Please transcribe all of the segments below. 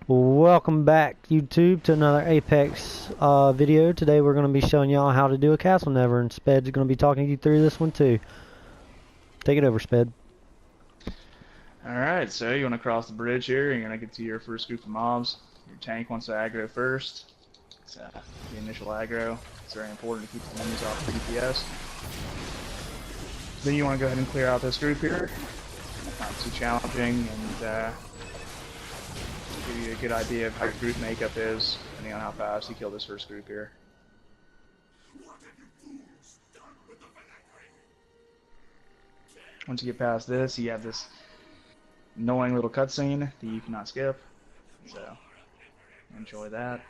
Welcome back, YouTube, to another Apex video. Today we're going to be showing y'all how to do a castle never, and Sped's going to be talking you through this one too. Take it over, Sped. Alright, so you want to cross the bridge here, you're going to get to your first group of mobs. Your tank wants to aggro first. It's the initial aggro. It's very important to keep the enemies off the DPS. Then you want to go ahead and clear out this group here. Not too challenging, and give you a good idea of how your group makeup is, depending on how fast you kill this first group here. Once you get past this, you have this annoying little cutscene that you cannot skip, so enjoy that.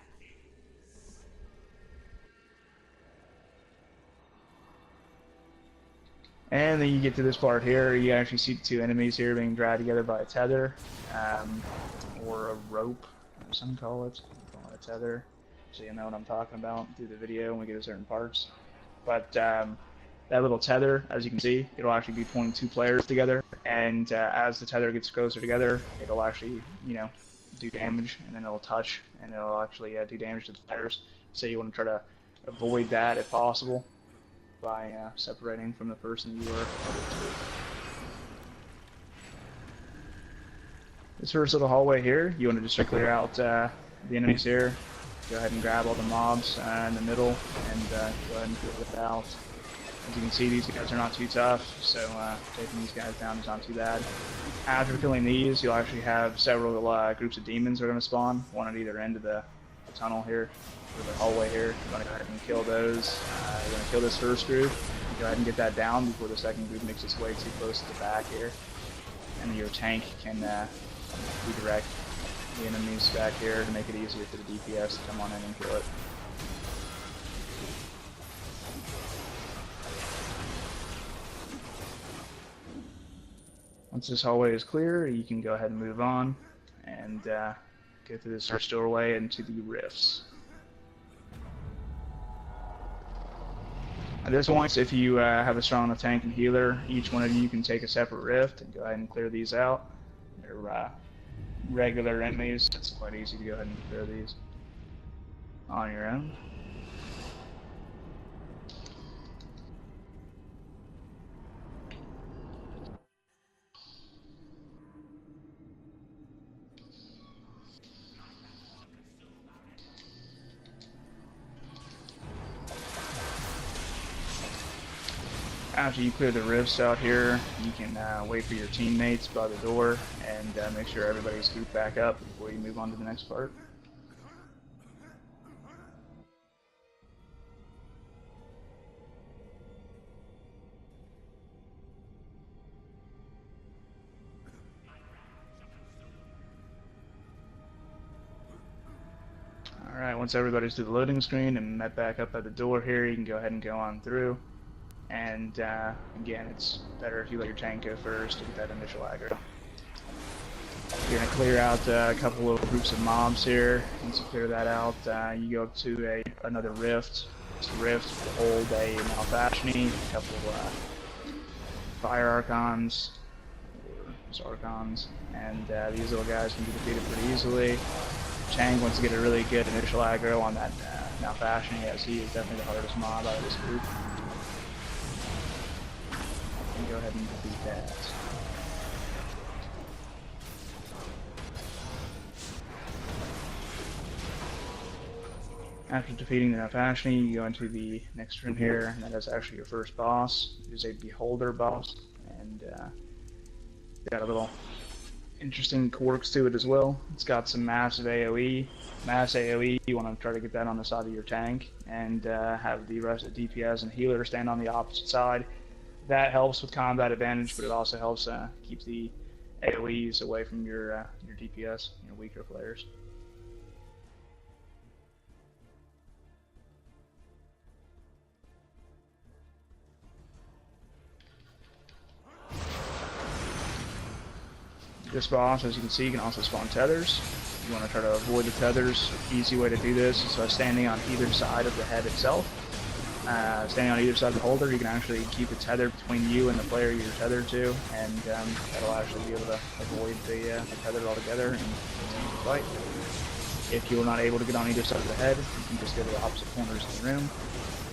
And then you get to this part here, you actually see two enemies here being dragged together by a tether, or a rope, or some call it. A tether, so you know what I'm talking about through the video when we get to certain parts. But that little tether, as you can see, it'll actually be pulling two players together, and as the tether gets closer together, it'll actually, do damage, and then it'll touch, and it'll actually do damage to the players. So you want to try to avoid that if possible by separating from the person you are. This first little hallway here, you want to just clear out the enemies here. Go ahead and grab all the mobs in the middle and go ahead and clear it out. As you can see, these guys are not too tough, so taking these guys down is not too bad. After killing these, you'll actually have several groups of demons that are going to spawn, one at either end of the tunnel here, or the hallway here. You want to go ahead and kill those. You're going to kill this first group. Go ahead and get that down before the second group makes its way too close to the back here. And then your tank can redirect the enemies back here to make it easier for the DPS to come on in and kill it. Once this hallway is clear, you can go ahead and move on and go through this first doorway into the rifts. At this point, if you have a strong enough tank and healer, each one of you can take a separate rift and go ahead and clear these out. They're regular enemies, it's quite easy to go ahead and clear these on your own. After you clear the rifts out here, you can wait for your teammates by the door and make sure everybody's grouped back up before you move on to the next part. Alright, once everybody's through the loading screen and met back up at the door here, you can go ahead and go on through. And again, it's better if you let your tank go first to get that initial aggro. You're going to clear out a couple of groups of mobs here. Once you clear that out, you go up to another rift. This rift will hold a Malfashni, a couple of fire archons, or zarkons, and these little guys can be defeated pretty easily. Chang wants to get a really good initial aggro on that Malfashni, as he is definitely the hardest mob out of this group. And go ahead and defeat that. After defeating the Nefashni, you go into the next room here, and that is actually your first boss. It is a Beholder boss, and got a little interesting quirks to it as well. It's got some massive AoE. Mass AoE, you want to try to get that on the side of your tank, and have the rest of the DPS and healer stand on the opposite side. That helps with combat advantage, but it also helps keep the AoEs away from your DPS, your weaker players. This boss, as you can see, can also spawn tethers. You want to try to avoid the tethers. Easy way to do this is by standing on either side of the head itself. Standing on either side of the holder, you can actually keep a tether between you and the player you're tethered to, and that'll actually be able to avoid the tether altogether and continue to fight. If you're not able to get on either side of the head, you can just go to the opposite corners of the room,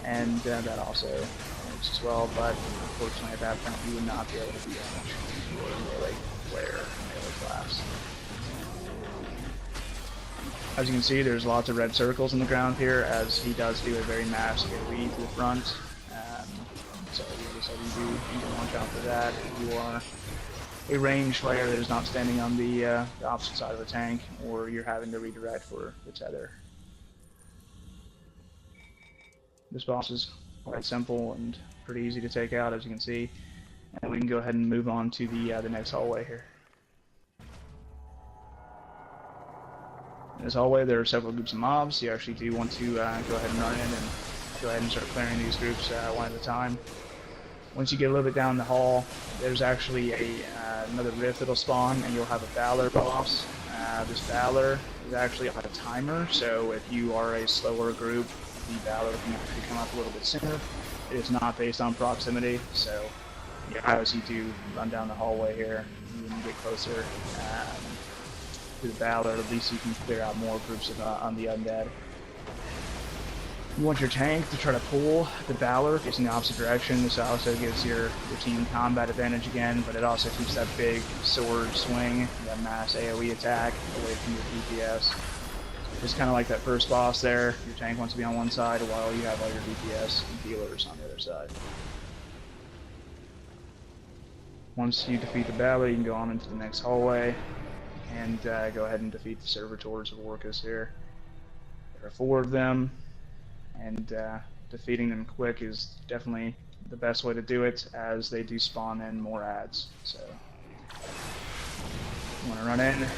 and that also works as well. But unfortunately, at that point, you would not be able to do damage if you were a melee player, melee class. As you can see, there's lots of red circles in the ground here, as he does do a very mass AoE to the front. So you do watch out for that. If you are a ranged player that is not standing on the opposite side of a tank, or you're having to redirect for the tether. This boss is quite simple and pretty easy to take out, as you can see. And we can go ahead and move on to the next hallway here. In this hallway, there are several groups of mobs. You actually do want to go ahead and run in and go ahead and start clearing these groups one at a time. Once you get a little bit down the hall, there's actually another rift that'll spawn, and you'll have a Valor boss. This Valor is actually on a timer, so if you are a slower group, the Valor can actually come up a little bit sooner. It is not based on proximity, so as you do run down the hallway here, you can get closer to the Valor. At least you can clear out more groups on the undead. You want your tank to try to pull the Valor facing the opposite direction. This also gives your team combat advantage again, but it also keeps that big sword swing, that mass AoE attack away from your DPS. It's kind of like that first boss there. Your tank wants to be on one side while you have all your DPS and healers on the other side. Once you defeat the Valor, you can go on into the next hallway and go ahead and defeat the servitors of Orcus here. There are 4 of them, and defeating them quick is definitely the best way to do it, as they do spawn in more adds. So you want to run in, a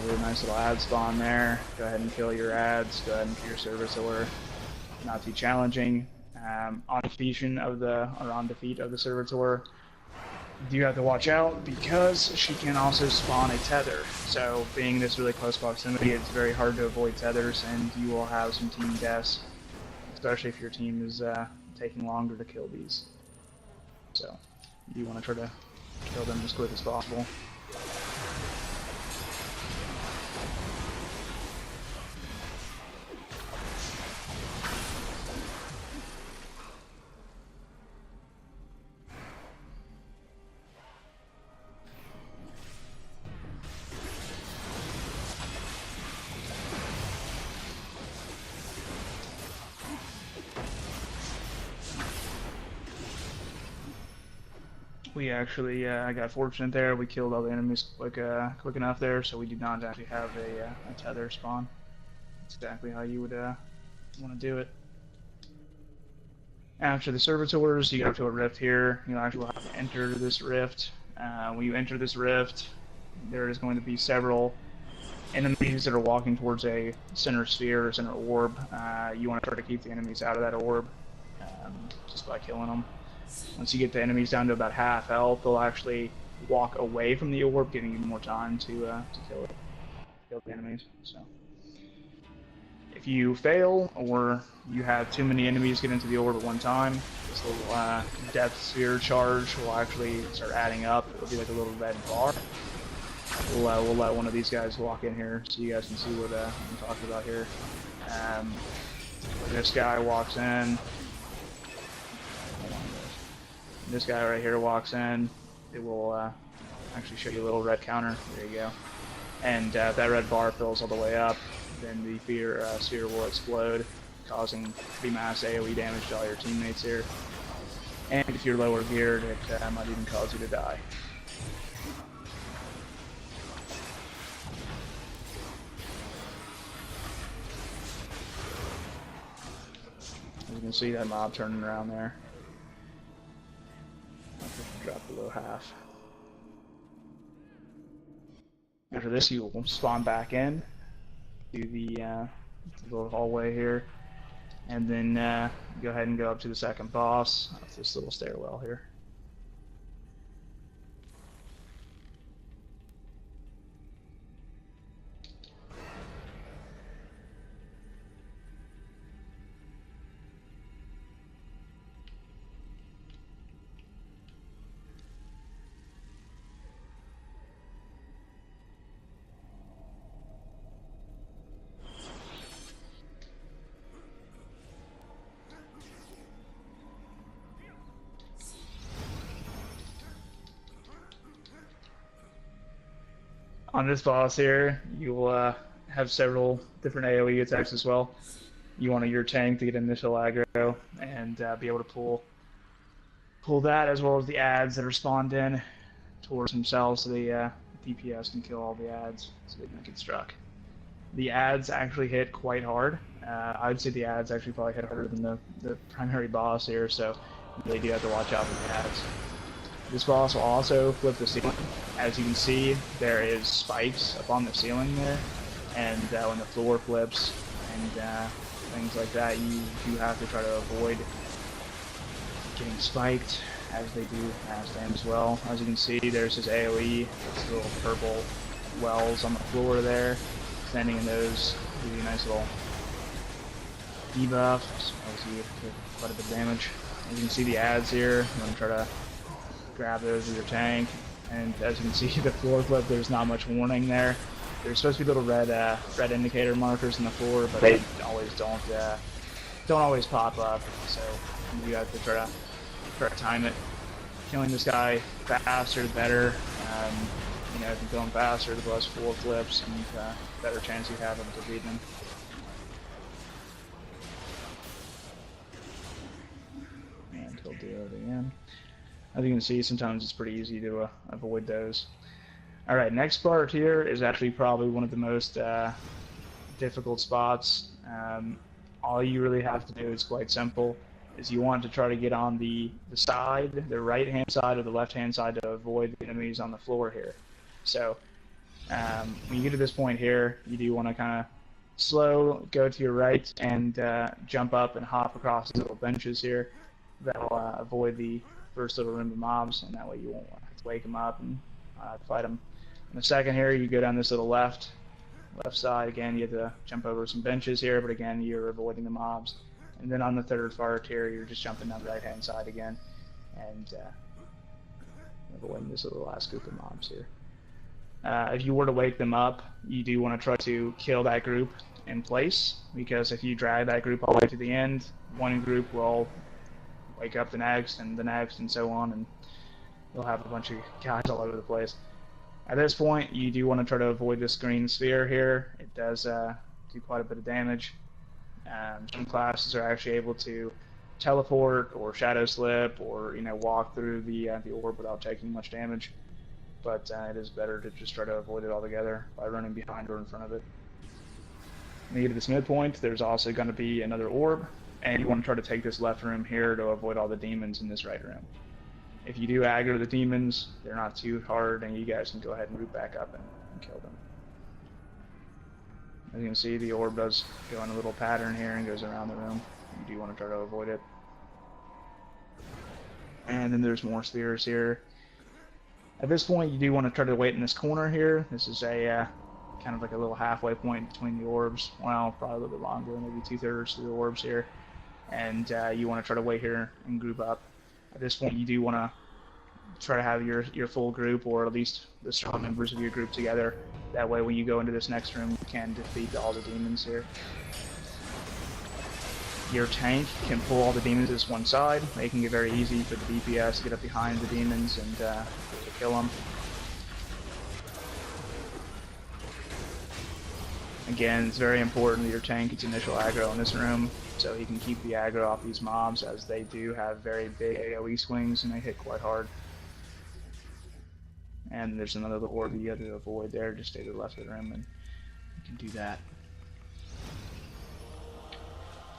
really nice little ad spawn there. Go ahead and kill your ads. Go ahead and kill your servitor. Not too challenging. On defeat of the servitor, you have to watch out because she can also spawn a tether. So being this really close proximity, it's very hard to avoid tethers, and you will have some team deaths, especially if your team is taking longer to kill these. So you want to try to kill them as quick as possible. We actually got fortunate there. We killed all the enemies quick enough there, so we did not actually have a tether spawn. That's exactly how you would want to do it. After the servitors, you go to a rift here. You'll actually have to enter this rift. When you enter this rift, there is going to be several enemies that are walking towards a center sphere or center orb. You want to try to keep the enemies out of that orb just by killing them. Once you get the enemies down to about half health, they'll actually walk away from the orb, giving you more time to kill the enemies. So, if you fail or you have too many enemies get into the orb at one time, this little death sphere charge will actually start adding up. It'll be like a little red bar. We'll let one of these guys walk in here so you guys can see what I'm talking about here. This guy walks in. This guy right here walks in, it will actually show you a little red counter. There you go. And if that red bar fills all the way up, then the sphere will explode, causing pretty mass AoE damage to all your teammates here. And if you're lower geared, it might even cause you to die. As you can see that mob turning around there. Drop below half. After this, you will spawn back in to the little hallway here, and then go ahead and go up to the second boss up this little stairwell here. On this boss here, you will have several different AoE attacks as well. You want your tank to get initial aggro and be able to pull that, as well as the ads that are spawned in towards themselves, so the DPS can kill all the ads so they don't get struck. The ads actually hit quite hard. I would say the ads actually probably hit harder than the primary boss here, so you really do have to watch out for the ads. This boss will also flip the ceiling. As you can see, there is spikes up on the ceiling there, and when the floor flips and things like that, you do have to try to avoid getting spiked, as they do last time as well. As you can see, there's his AoE, it's little purple wells on the floor there. Standing in those give you a nice little debuff, as well as you get quite a bit of damage. As you can see the ads here, you want to try to grab those with your tank, and as you can see the floor flip, there's not much warning there. There's supposed to be little red indicator markers in the floor, but they always don't always pop up, so you have to try to time it. Killing this guy faster the better. You know, if you kill him faster, the less floor flips, and better chance you have of defeating him. And he'll do it again. As you can see, sometimes it's pretty easy to avoid those. Alright, next part here is actually probably one of the most difficult spots. All you really have to do is quite simple. Is you want to try to get on the side, the right-hand side or the left-hand side, to avoid the enemies on the floor here. So, when you get to this point here, you do want to kind of slow, go to your right, and jump up and hop across these little benches here. That'll avoid the first little room of mobs, and that way you won't have to wake them up and fight them. In a second here, you go down this little left side. Again, you have to jump over some benches here, but again, you're avoiding the mobs. And then on the third part here, you're just jumping down the right-hand side again, and avoiding this little last group of mobs here. If you were to wake them up, you do want to try to kill that group in place, because if you drag that group all the way to the end, one group will wake up the next, and so on, and you'll have a bunch of guys all over the place. At this point, you do want to try to avoid this green sphere here. It does do quite a bit of damage. Some classes are actually able to teleport or shadow slip, or walk through the orb without taking much damage. But it is better to just try to avoid it altogether by running behind or in front of it. When you get to this midpoint, there's also going to be another orb, and you want to try to take this left room here to avoid all the demons in this right room. If you do aggro the demons, they're not too hard, and you guys can go ahead and root back up and kill them. As you can see, the orb does go in a little pattern here and goes around the room. You do want to try to avoid it. And then there's more spheres here. At this point, you do want to try to wait in this corner here. This is a kind of like a little halfway point between the orbs. Well, probably a little bit longer, maybe 2/3 of the orbs here. And you want to try to wait here and group up. At this point, you do want to try to have your full group, or at least the strong members of your group, together. That way, when you go into this next room, you can defeat all the demons here. Your tank can pull all the demons to this one side, making it very easy for the DPS to get up behind the demons and to kill them. Again, it's very important that your tank gets initial aggro in this room, so he can keep the aggro off these mobs, as they do have very big AoE swings and they hit quite hard. And there's another little orb you have to avoid there. Just stay to the left of the room and you can do that.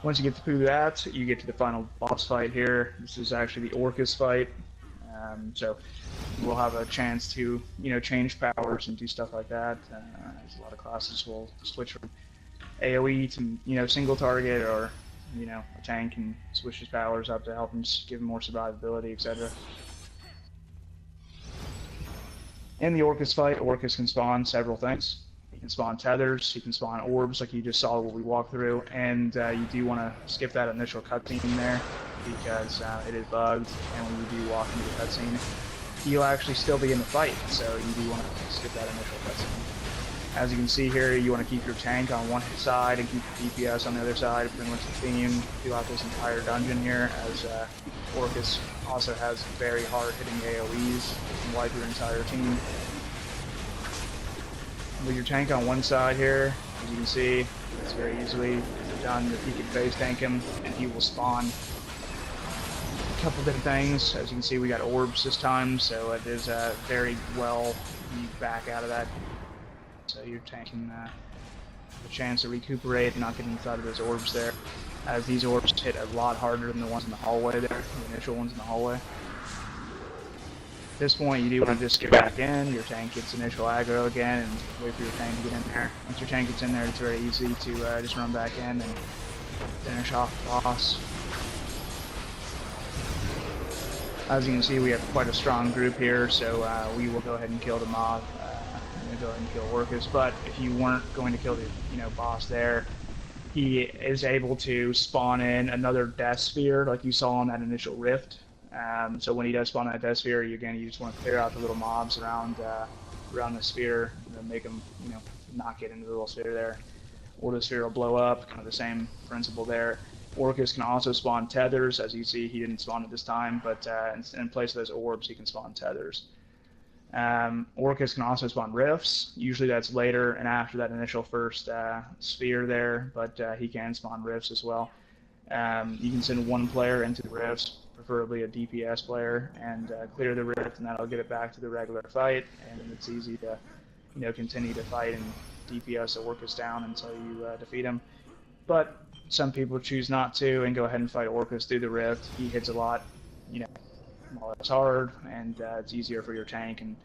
Once you get through that, you get to the final boss fight here. This is actually the Orcus fight. So we'll have a chance to, change powers and do stuff like that. As a lot of classes will switch from AoE to, single target, or, a tank can switch his powers up to help him give him more survivability, etc. In the Orcus fight, Orcus can spawn several things. He can spawn tethers, he can spawn orbs like you just saw when we walked through, and you do want to skip that initial cutscene there, because it is bugged, and when you do walk into the cutscene, he'll actually still be in the fight, so you do want to skip that initial cutscene. As you can see here, you want to keep your tank on one side and keep your DPS on the other side, pretty much the theme throughout this entire dungeon here, as Orcus also has very hard hitting AoEs that can wipe your entire team. with your tank on one side here, as you can see, it's very easily done that you can phase tank him, and he will spawn a couple different things. As you can see, we got orbs this time, so it is very well you back out of that. So your tank can have a chance to recuperate and not get inside of those orbs there, as these orbs hit a lot harder than the ones in the hallway there, the initial ones in the hallway. At this point, you do want to just get back in. Your tank gets initial aggro again, and wait for your tank to get in there. Once your tank gets in there, it's very easy to just run back in and finish off the boss. As you can see, we have quite a strong group here, so we will go ahead and kill the mob. I'm going to go ahead and kill Orcus, but if you weren't going to kill the boss there, he is able to spawn in another death sphere like you saw on that initial rift. So when he does spawn that death sphere, you just want to clear out the little mobs around the sphere, and make them not get into the little sphere there, or the sphere will blow up. Kind of the same principle there. Orcus can also spawn tethers. As you see, he didn't spawn at this time, but in place of those orbs, he can spawn tethers. Orcus can also spawn rifts. Usually that's later and after that initial first sphere there, but he can spawn rifts as well. You can send one player into the rifts, preferably a DPS player, and clear the rift, and that'll get it back to the regular fight, and it's easy to continue to fight and DPS Orcus down until you defeat him. But some people choose not to and go ahead and fight Orcus through the rift. He hits a lot, more less hard, and it's easier for your tank and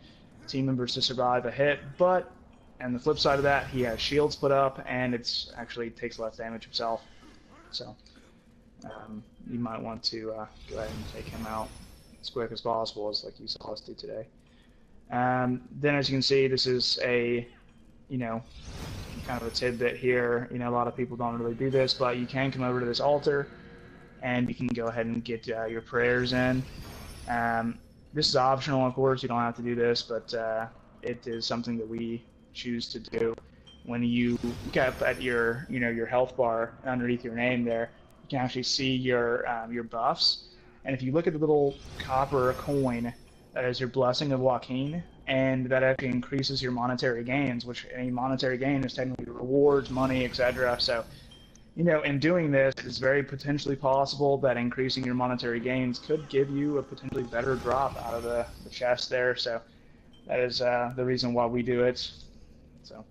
team members to survive a hit. But on the flip side of that, he has shields put up, and it's actually takes less damage himself. So you might want to go ahead and take him out as quick as possible, as like you saw us do today. Then, as you can see, this is a kind of a tidbit here. A lot of people don't really do this, but you can come over to this altar and you can go ahead and get your prayers in. This is optional, of course. You don't have to do this, but it is something that we choose to do. When you look up at your your health bar underneath your name there, you can actually see your buffs. And if you look at the little copper coin, that is your blessing of Joaquin, and that actually increases your monetary gains, which any monetary gain is technically rewards, money, etc. So, in doing this, it's very potentially possible that increasing your monetary gains could give you a potentially better drop out of the chest there. So that is the reason why we do it. So,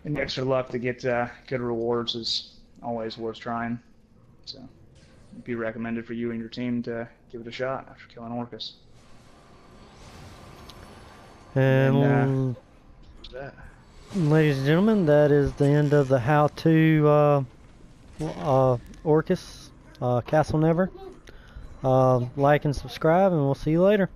and the extra luck to get good rewards is always worth trying. So it'd be recommended for you and your team to give it a shot after killing Orcus. And ladies and gentlemen, that is the end of the how-to Orcus Castle Never. Like and subscribe, and we'll see you later.